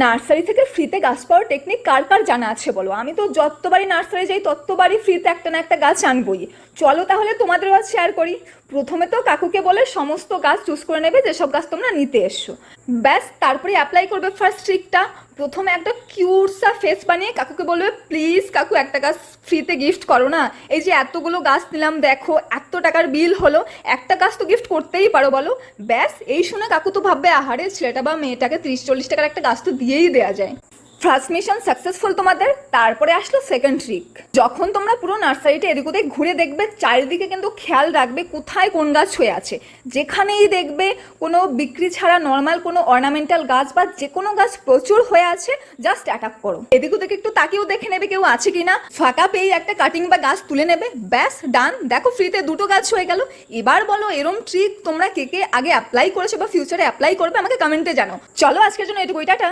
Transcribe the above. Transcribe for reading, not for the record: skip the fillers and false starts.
Nursery থেকে ফ্রিতে গাছ পাওয়ার টেকনিক কার কার জানা আছে বলো? আমি তো যতবারই নার্সারি যাই ততবারই ফ্রিতে একটা না একটা গাছ আনবই। চলো তাহলে তোমাদের গাছ শেয়ার করি। প্রথমে তো কাকুকে বলে সমস্ত গাছ চুজ করে নেবে যেসব গাছ তোমরা নিতে এসছো, ব্যাস তারপরে অ্যাপ্লাই করবে ফার্স্ট ট্রিকটা। প্রথমে একটা কিউট সা ফেস বানিয়ে কাকুকে বলবে, প্লিজ কাকু একটা গাছ ফ্রিতে গিফট করো না, এই যে এতগুলো গাছ নিলাম দেখো এত টাকার বিল হলো, একটা গাছ তো গিফট করতেই পারো বলো। ব্যাস এই শুনে কাকু তো ভাববে, আহারে ছেলেটা বা মেয়েটাকে 30-40 টাকার একটা গাছ তো দিয়েই দেওয়া যায়। ফার্স্ট মিশন সাকসেসফুল তোমাদের। তারপরে আসলো সেকেন্ড ট্রিক। যখন তোমরা পুরো নার্সারিটা এদিক ওদিক ঘুরে দেখবে, চারিদিকে কিন্তু খেয়াল রাখবে কোথায় কোন গাছ হয়ে আছে। যেখানেই দেখবে কোনো বিক্রি ছাড়া নর্মাল কোনো অর্নামেন্টাল গাছ বা যে কোনো গাছ প্রচুর হয়ে আছে, জাস্ট অ্যাটাক করো। এদিক ওদিক একটু তাকিয়েও দেখে নেবে কেউ আছে কিনা, ফাঁকা পেয়ে একটা কাটিং বা গাছ তুলে নেবে, ব্যাস ডান। দেখো ফ্রিতে দুটো গাছ হয়ে গেল। এবার বলো এরম ট্রিক তোমরা কে কে আগে অ্যাপ্লাই করেছো বা ফিউচারে অ্যাপ্লাই করবে, আমাকে কমেন্টে জানো। চলো আজকের জন্য এটুকুই, টাটা।